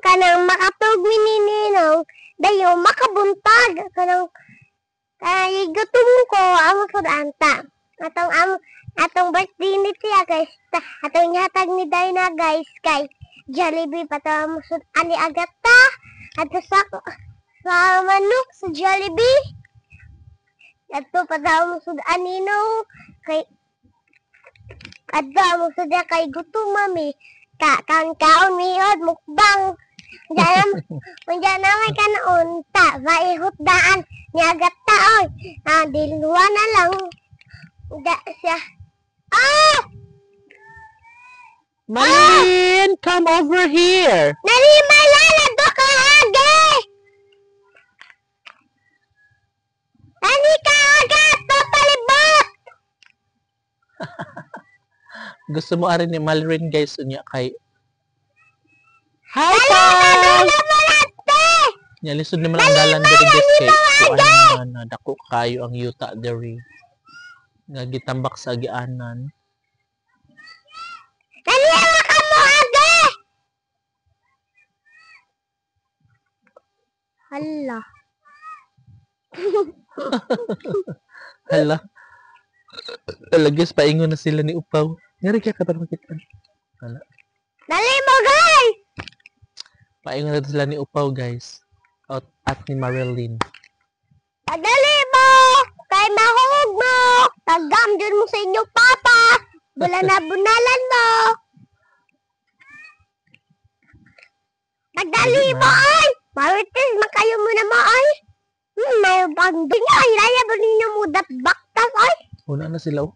kanang makatog minininaw dayo makabuntag kanang kay gutom ko amo sa anta atong birthday ni siya guys atong hatag ni Dina guys kay Jollibee patamo sud ali agata ato sa manok sa Jollibee ato patamo sud anino kay adto mo sud kay gutom mami kaon mihod mukbang Diyan may kanaon ta vaihot daan niagat taoy diluwa na lang da siya Maylin, come over here. Nalimalala do ka age ani ka agat to palibot Gusto mo arin ni Malrin guys unya kay Hi guys! Nya lisod naman ang dalan diri guys kay kuan na dako kayo ang yuta diri. Nga gitambak sa agianan. Daliwa ka mo age! Hala. Hala. Talagis paingon na sila ni Upaw. Ngari kaya katanakitan. Hala. Dali mo guys! Paingon na sila ni Upaw guys. At ni Marilyn. Dali mo! Kay mahog mo! Tagam dyan mo sa inyong papa! Wala na bunalan mo! Magdali mo ay! Marites, makayo mo na mo ay! May banding ay! Laya ba ninyo mo baktas ay! Una na sila oh.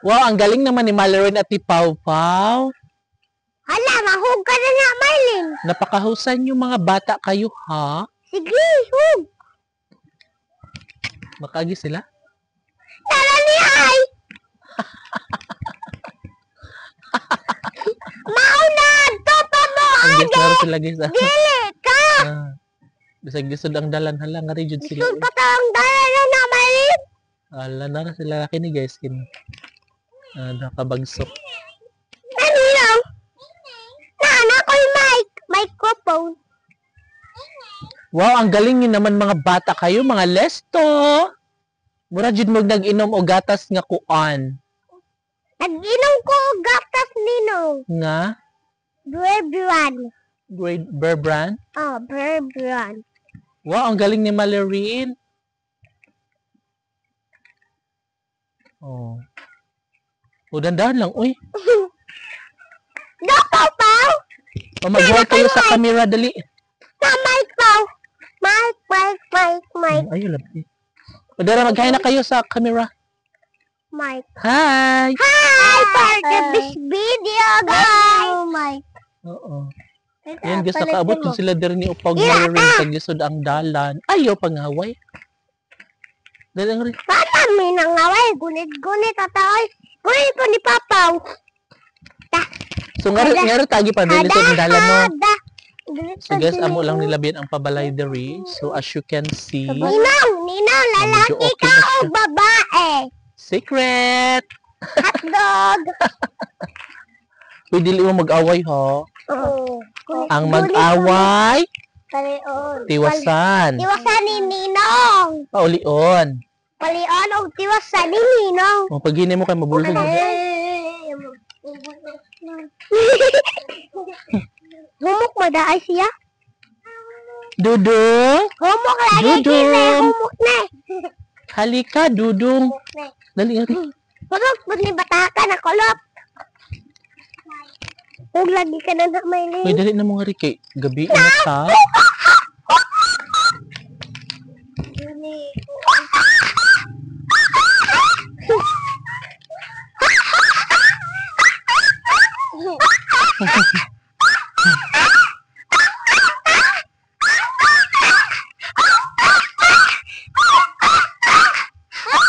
Wow, ang galing naman ni Marilyn at ni Pau Pau. Hala, mahog ka na nga, Marlin! Napakahusan yung mga bata kayo, ha? Sige, hug! Makagi sila? Tara ni ay! Maunad! Topa mo, Ang age! guys, laro sila guys, ah. Dili ka! Bisag-gisod ang dalan, hala nga rin jud sila. Isod pa tawang dala na, Marlin! Hala na sila kini guys, kini. Nakabagsok. Ano lang? Nana ko yung microphone. Wow, ang galing yun naman mga bata kayo, mga lesto. Mura jud mo nag-inom o gatas nga kuan. Nag-inom ko gatas nino. Nga? Berbran. Grade Berbran? Oh, Berbran. Wow, ang galing ni Marilyn. Oh. O, dandahan lang, uy. Doko, Pao! O, mag-work kayo sa camera, dali. Na, Mike, Pao! Mike. Ayun, labi. O, dara, magkain na kayo sa camera. Mike. Hi! Hi! For this video, guys! Oh, Mike. Oo. Yan, guys, nakaabot yung sila diri ni Upag Marilyn sa gisod ang dalan. Ayaw, pangaway. Dali ang rin. Papa, may nangaway. Gunit, tataoy. Gunit po ni Papaw. So, nga tagi pa dili sa dalan no. So guys, Si amo lang nilabyan ang pabalay diri. So as you can see, Ninaw, lalaki medyo okay ka na o siya. babae? Secret! Hotdog. Uy, dili mo mag-away ha. Oo. Ang mag-away, Palion. tiwasan. Tiwasan ni Ninong. Paulion. Palion o tiwasan ni Ninong. O, pag mo kay mabulog. Humok madaay siya. Dudong, Humok lagi Dudong. sila. Humok na. halika, Dudong. Humok na. Dali nga rin. Humok po ni bataka na kulot. Huwag lagi ka na na may Uy, dali na mo nga rin kay gabi na ta.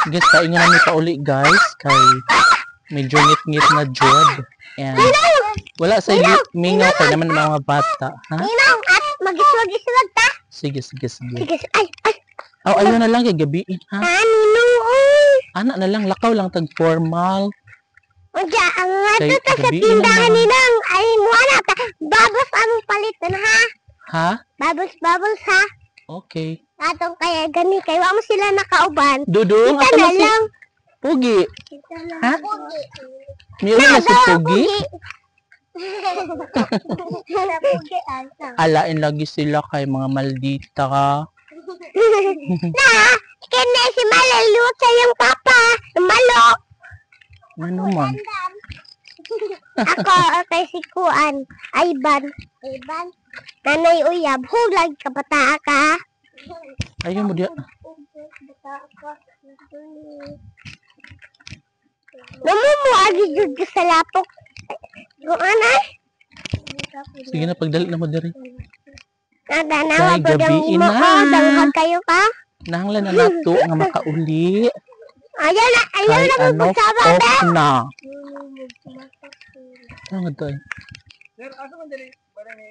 Guys, kain nga namin pauli guys. Kay medyo ngit-ngit na job. And wala sa mingaw kay naman ng mga bata. Ha? Ninong, at mag-iswag-iswag ta. Sige. Sige, ay. Oh, ayun na lang kay gabi. Ha? Ninong, oy. Anak na lang, lakaw lang tag formal. Unja, ang Kay ato ta sa gabi tindahan naman. ni Nang. Ay, muna ta. Babos among palitan, ha? Ha? Babos, ha? Okay. Atong kaya gani, kaya wa mo sila nakauban. Dudong, Kita ako na na si lang. Pugi. Kita na Ha? Pugi. Niyo na si Pugi. Pugi, asa. Alain lagi sila kay mga maldita ka. Na, kaya si Malaluot sa iyong papa. Malok. Ano man? Ako, kay si Kuan. Ayban. Nanay Uyab. Hulag ka bata ka. Ayaw mo diya. Namumuagi jud ka sa lapok. Kung anay? Sige na, pagdali na mo diri. Naganawa Kay ba daw gabi mo na. ko? Danghag kayo ka? Nahanglan na nato nga makauli. Ayaw na Kay ano, magsama, off be. na. Ano to? Sir, asa man dali? Para ni